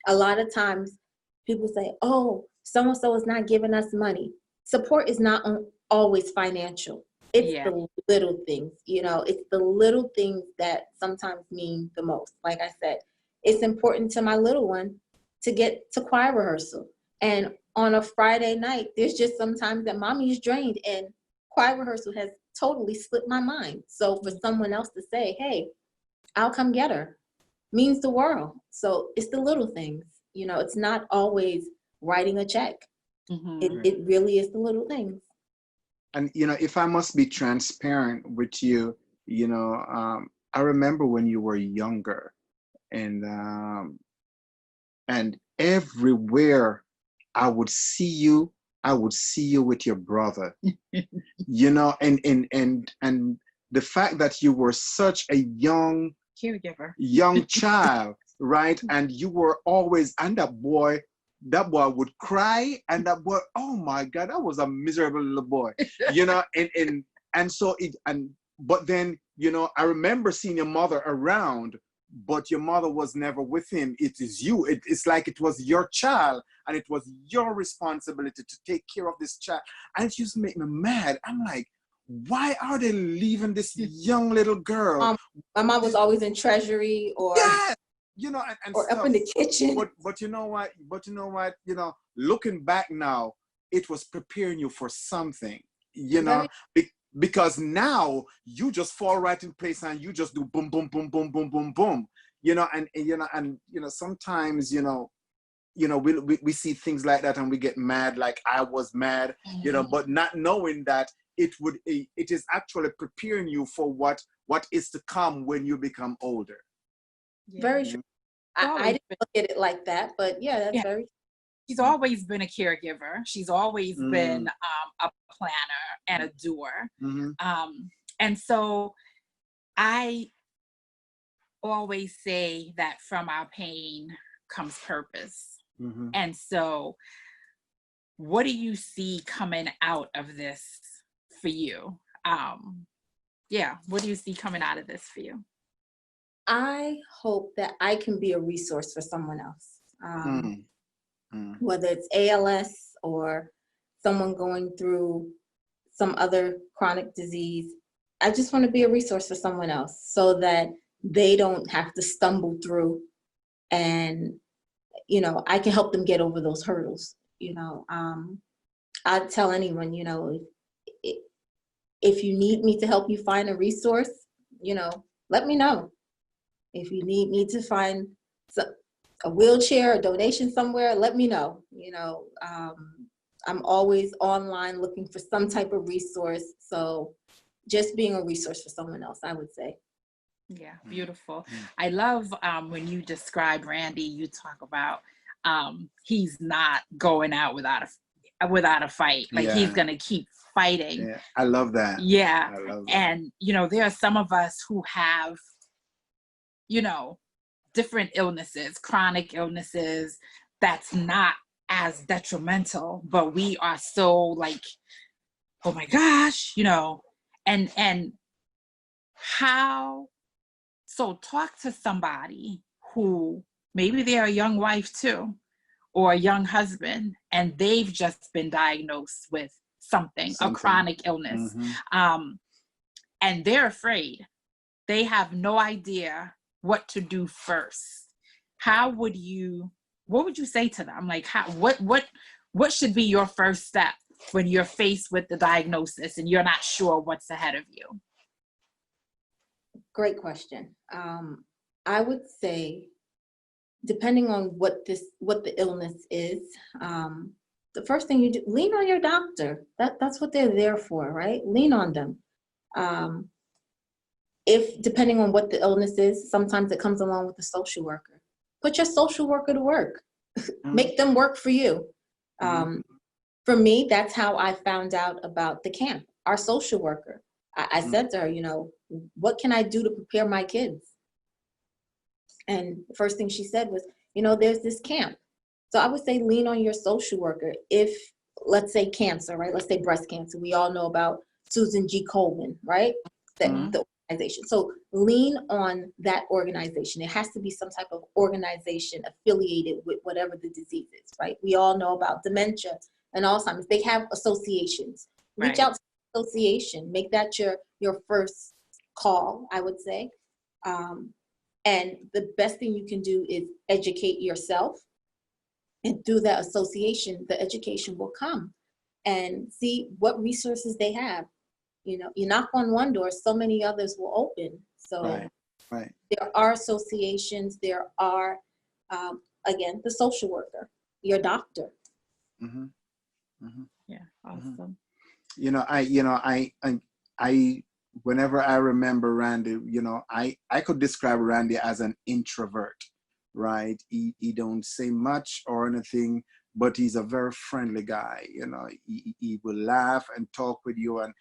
A lot of times people say, oh, so-and-so is not giving us money. Support is not always financial. It's the little things, you know, it's the little things that sometimes mean the most. Like I said, it's important to my little one to get to choir rehearsal. And on a Friday night, there's just sometimes that mommy is drained and choir rehearsal has totally slipped my mind. So for someone else to say, hey, I'll come get her, means the world. So it's the little things, you know, it's not always writing a check. It really is the little things. And, you know, if I must be transparent with you, you know, I remember when you were younger, and everywhere I would see you with your brother, you know, and the fact that you were such a young child, right? And you were always, and that boy would cry, and that boy, oh my God, that was a miserable little boy, you know, but then, you know, I remember seeing your mother around, but your mother was never with him. It is you. It's like it was your child, and it was your responsibility to take care of this child. And it used to make me mad. I'm like, why are they leaving this young little girl? My mom was always in treasury or you know, and or stuff. up in the kitchen. But you know what? You know, looking back now, it was preparing you for something. You know, because now you just fall right in place and you just do boom, boom, boom, boom, boom, boom, boom. You know, and sometimes, you know, we see things like that and we get mad, like I was mad, you know, but not knowing that it is actually preparing you for what is to come when you become older. Very true. I didn't look at it like that, but that's very true. She's always been a caregiver. She's always been a planner and a doer. And so I always say that from our pain comes purpose. And so what do you see coming out of this for you? What do you see coming out of this for you? I hope that I can be a resource for someone else. Whether it's ALS or someone going through some other chronic disease, I just want to be a resource for someone else so that they don't have to stumble through, and, you know, I can help them get over those hurdles. You know, I'd tell anyone, you know, if you need me to help you find a resource, you know, let me know. If you need me to find a wheelchair, a donation somewhere, let me know. You know, I'm always online looking for some type of resource. So just being a resource for someone else, I would say. Yeah, beautiful. I love when you describe Randy, you talk about he's not going out without a fight. Like he's going to keep fighting. Yeah, I love that. Yeah. I love that. And, you know, there are some of us who have, you know, different illnesses, chronic illnesses, that's not as detrimental, but we are so like, oh my gosh, you know, and how, so talk to somebody who maybe they're a young wife too, or a young husband, and they've just been diagnosed with something. A chronic illness. And they're afraid. They have no idea what to do first. What would you say to them? Like, what should be your first step when you're faced with the diagnosis and you're not sure what's ahead of you? Great question. I would say, depending on what the illness is, the first thing you do, lean on your doctor. That's what they're there for, right? Lean on them. If depending on what the illness is, sometimes it comes along with a social worker. Put your social worker to work. Make them work for you. For me, that's how I found out about the camp. Our social worker. I said to her, you know, what can I do to prepare my kids? And the first thing she said was, there's this camp. So I would say lean on your social worker. If, let's say cancer, right? Let's say breast cancer. We all know about Susan G. Komen, right? The organization. So lean on that organization. It has to be some type of organization affiliated with whatever the disease is, right? We all know about dementia and Alzheimer's. They have associations. Reach out to the association. Make that your first call, I would say. And the best thing you can do is educate yourself. And through that association, the education will come. And see what resources they have. You knock on one door, so many others will open. So there are associations, there are, again, the social worker, your doctor. Yeah, awesome. I whenever I remember Randy, I could describe Randy as an introvert, right? He don't say much or anything, but he's a very friendly guy. He will laugh and talk with you, and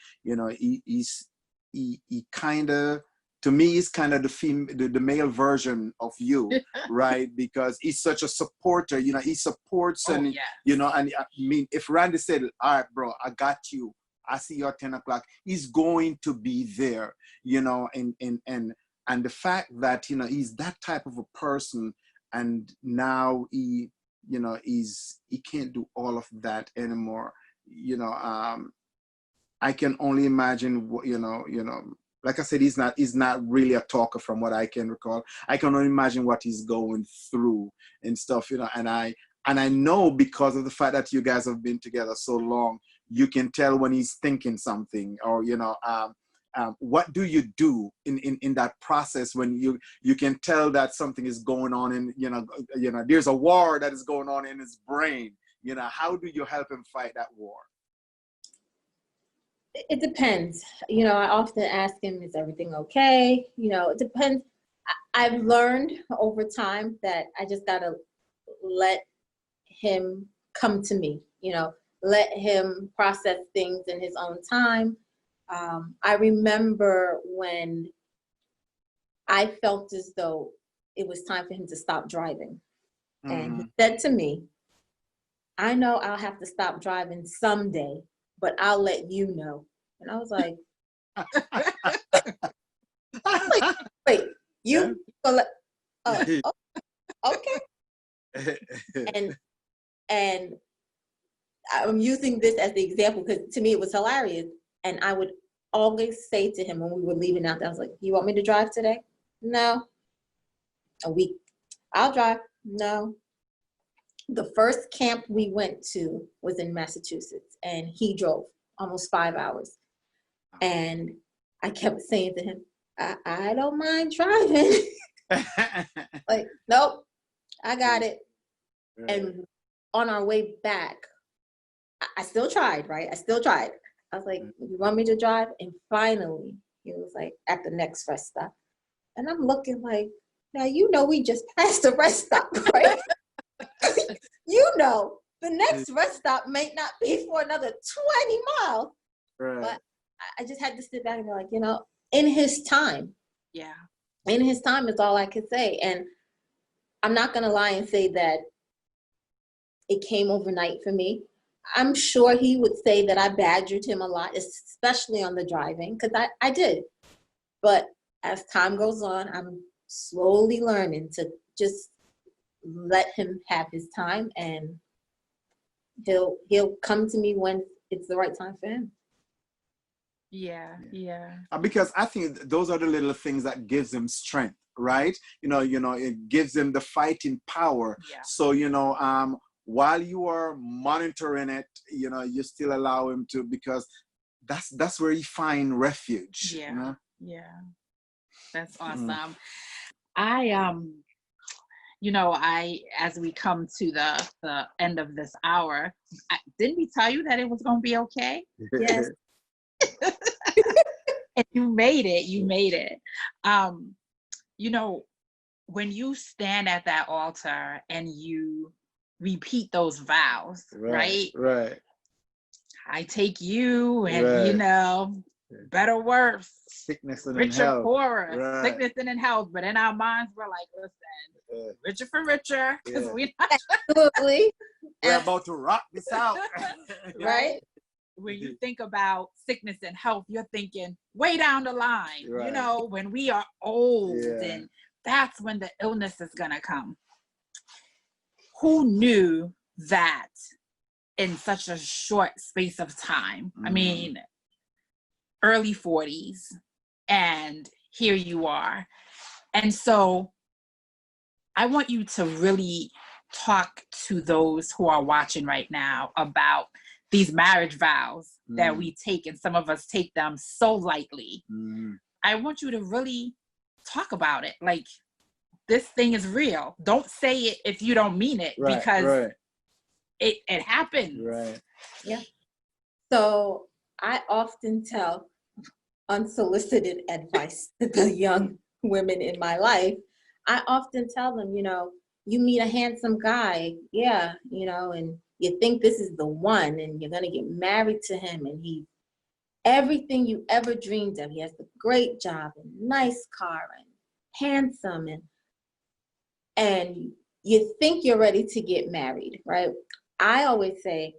he kind of, to me, he's kind of the male version of you, right? Because he's such a supporter. He supports, and and I mean, if Randy said, "All right, bro, I got you. I see you at 10 o'clock," he's going to be there. And the fact that he's that type of a person, and now he can't do all of that anymore. I can only imagine what like I said, he's not really a talker from what I can recall. I can only imagine what he's going through and stuff, and I know, because of the fact that you guys have been together so long, you can tell when he's thinking something, or what do you do in that process when you can tell that something is going on, and there's a war that is going on in his brain? How do you help him fight that war? It depends. I often ask him, is everything okay? It depends. I've learned over time that I just gotta let him come to me, let him process things in his own time. I remember when I felt as though it was time for him to stop driving. And he said to me, "I know I'll have to stop driving someday, but I'll let you know." And I was like, wait, you? Okay. And I'm using this as the example because to me it was hilarious. And I would always say to him when we were leaving out there, I was like, "You want me to drive today?" "No." "A week." "I'll drive." "No." The first camp we went to was in Massachusetts, and he drove almost 5 hours. And I kept saying to him, I don't mind driving. Like, "Nope, I got it." Right. And on our way back, I still tried, right? I still tried. I was like, "You want me to drive?" And finally, he was like, "At the next rest stop." And I'm looking like, now, we just passed the rest stop, right? The next rest stop may not be for another 20 miles. Right. But I just had to sit back and be like, in his time. Yeah. In his time is all I could say. And I'm not going to lie and say that it came overnight for me. I'm sure he would say that I badgered him a lot, especially on the driving, because I did. But as time goes on, I'm slowly learning to just let him have his time, and he'll come to me when it's the right time for him. Yeah. Because I think those are the little things that gives him strength, right? It gives him the fighting power. Yeah. So, while you are monitoring it, you still allow him to, because that's where you find refuge. Yeah. Yeah. That's awesome. I as we come to the end of this hour, didn't we tell you that it was going to be okay? Yes. And you made it. When you stand at that altar and you repeat those vows, right? Right. I take you, and better, worse, Sickness and in richer, health. poorer, Right. sickness and in health. But in our minds, we're like, listen, richer for richer, because we not Absolutely. we're about to rock this out. Right? when you think about sickness and health, you're thinking way down the line, Right. you know, when we are old, Yeah. and that's when the illness is going to come. Who knew that in such a short space of time? I mean, early 40s, and here you are. And so I want you to really talk to those who are watching right now about these marriage vows that we take, and some of us take them so lightly. I want you to really talk about it. Like, this thing is real. Don't say it if you don't mean it, because it happens. Right. Yeah. So I often tell unsolicited advice to the young women in my life. I often tell them, you know, you meet a handsome guy, yeah, you know, and you think this is the one, and you're gonna get married to him, and he's everything you ever dreamed of. He has a great job and nice car and handsome, and you think you're ready to get married, right? I always say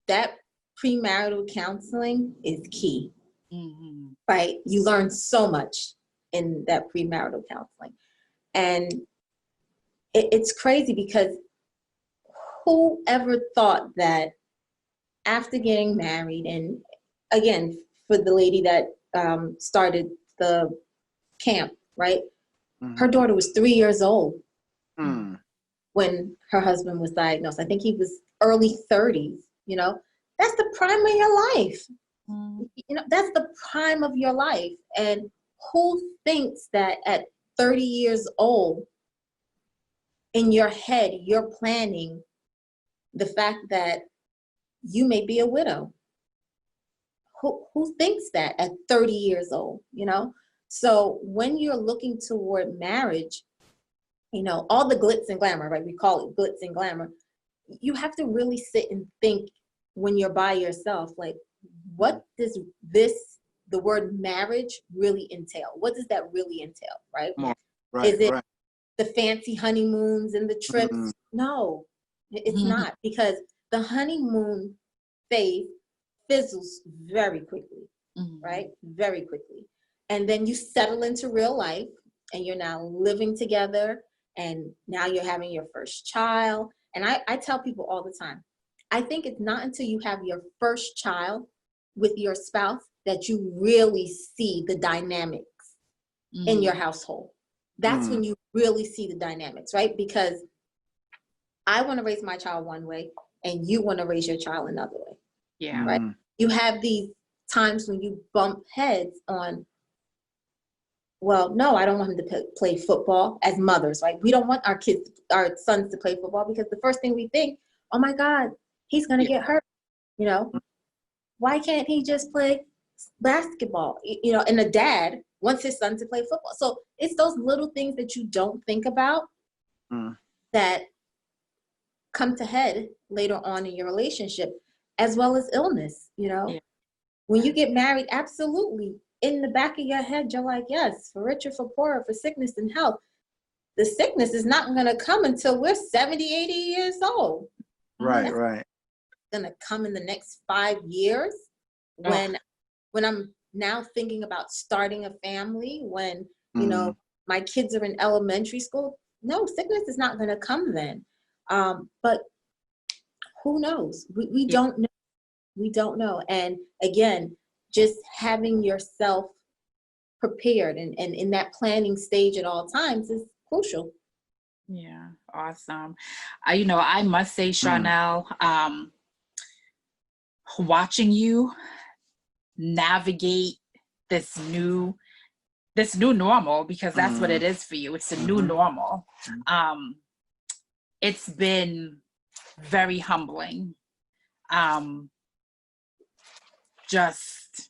that premarital counseling is key, right? You learn so much in that premarital counseling. And it's crazy, because who ever thought that after getting married, and again, for the lady that started the camp, right? Her daughter was 3 years old when her husband was diagnosed. I think he was early 30s, you know? That's the prime of your life. You know, that's the prime of your life. And who thinks that at 30 years old, in your head, you're planning the fact that you may be a widow? Who thinks that at 30 years old, you know? So when you're looking toward marriage, you know, all the glitz and glamour, right? We call it glitz and glamour. You have to really sit and think when you're by yourself, like, what does the word marriage really entail? What does that really entail, right? Is it the fancy honeymoons and the trips? No, it's not, because the honeymoon phase fizzles very quickly, right? Very quickly. And then you settle into real life, and you're now living together, and now you're having your first child. And I tell people all the time, I think it's not until you have your first child with your spouse that you really see the dynamics in your household. That's when you really see the dynamics, right? Because I want to raise my child one way, and you want to raise your child another way. Yeah. Right. You have these times when you bump heads on, well, no, I don't want him to play football. As mothers, right? We don't want our sons to play football, because the first thing we think, oh my God, he's going to get hurt. You know, why can't he just play basketball? You know, and a dad wants his son to play football. So it's those little things that you don't think about that come to head later on in your relationship, as well as illness. You know, when you get married, absolutely, in the back of your head, you're like, yes, for richer, for poorer, for sickness and health. The sickness is not going to come until we're 70, 80 years old. Right. Going to come in the next 5 years, when I'm now thinking about starting a family, when, you know, my kids are in elementary school. No, sickness is not going to come then. But who knows? We don't know. We don't know. And again, just having yourself prepared and in that planning stage at all times is crucial. Yeah, awesome. You know, I must say, Charnelle, watching you navigate this new normal, because that's what it is for you. It's a new normal. It's been very humbling. Just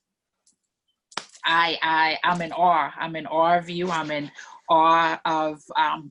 I'm in awe. I'm in awe of you. I'm in awe of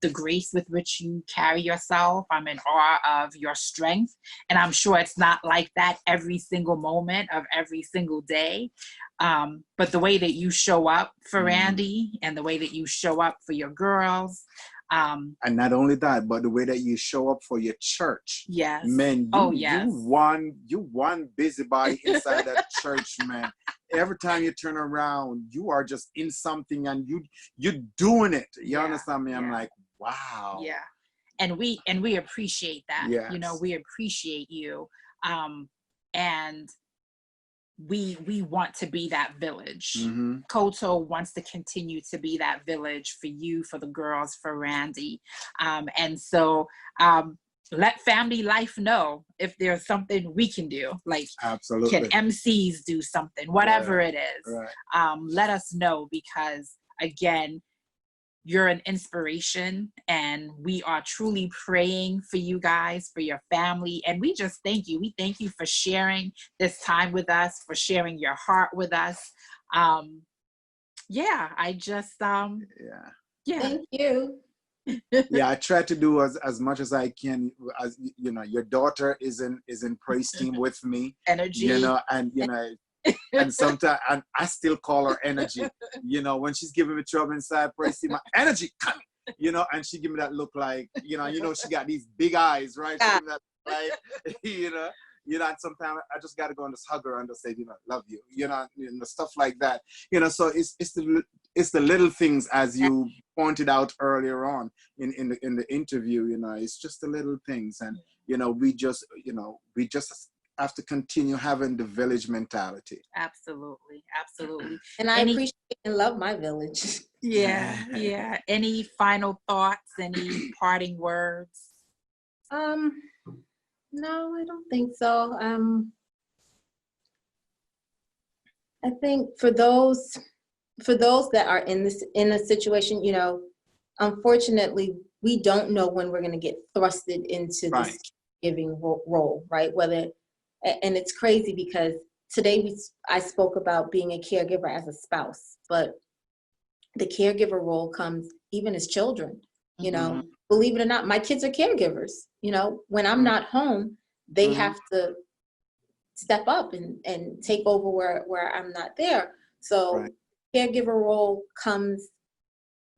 the grace with which you carry yourself. I'm in awe of your strength. And I'm sure it's not like that every single moment of every single day. But the way that you show up for Randy and the way that you show up for your girls. And not only that, but the way that you show up for your church. Yes. Man, yes. you one busybody inside that church, man. Every time you turn around, you are just in something and you're doing it. You understand me? I'm like, wow. Yeah. And we appreciate that. Yes. You know, we appreciate you. And we want to be that village. Koto wants to continue to be that village for you, for the girls, for Randy. And so let family life know if there's something we can do. Like, absolutely, can MCs do something, whatever it is. Right. Let us know, because again, you're an inspiration, and we are truly praying for you guys, for your family. And we just thank you. We thank you for sharing this time with us, for sharing your heart with us. I just, Thank you. I try to do as much as I can. As you know, your daughter is in praise team with me. Energy. You know, and you know, and sometimes I still call her energy. You know, when she's giving me trouble inside praise team, my energy coming. You know, and she give me that look like, you know, she got these big eyes, right? She give me that like, you know, and sometimes I just got to go and just hug her and just say, love you, stuff like that. So it's the little things, as you pointed out earlier on in the interview. It's just the little things, and we just have to continue having the village mentality. Absolutely. And I appreciate and love my village. Yeah. Any final thoughts? Any parting words? No, I don't think so. I think for those that are in a situation, unfortunately, we don't know when we're going to get thrusted into this caregiving role, right? And it's crazy because today I spoke about being a caregiver as a spouse, but the caregiver role comes even as children. Believe it or not, my kids are caregivers. When I'm not home, they have to step up and take over where I'm not there. So caregiver role comes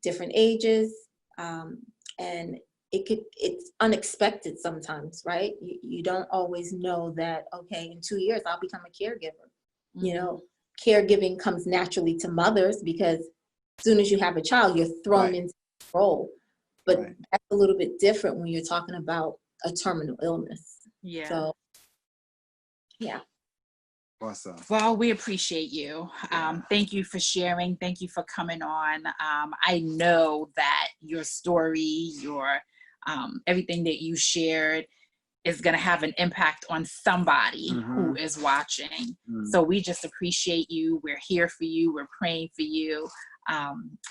different ages, and it's unexpected sometimes, right? You don't always know that, okay, in 2 years I'll become a caregiver. Caregiving comes naturally to mothers because as soon as you have a child, you're thrown into the role. But that's a little bit different when you're talking about a terminal illness. Yeah. So, yeah. Awesome. Well, we appreciate you. Thank you for sharing. Thank you for coming on. I know that your story, your everything that you shared is going to have an impact on somebody who is watching. So we just appreciate you. We're here for you. We're praying for you.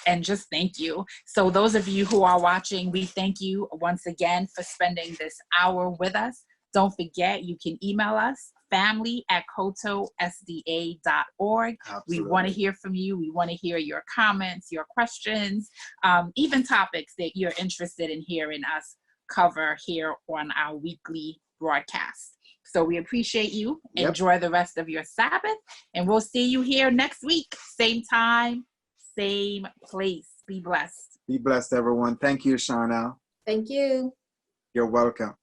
And just thank you. So those of you who are watching, we thank you once again for spending this hour with us. Don't forget, you can email us, family@kotosda.org. We want to hear from you. We want to hear your comments, your questions, even topics that you're interested in hearing us cover here on our weekly broadcast. So we appreciate you. Enjoy the rest of your Sabbath, and we'll see you here next week. Same time, same place. Be blessed. Be blessed, everyone. Thank you, Charnelle. Thank you. You're welcome.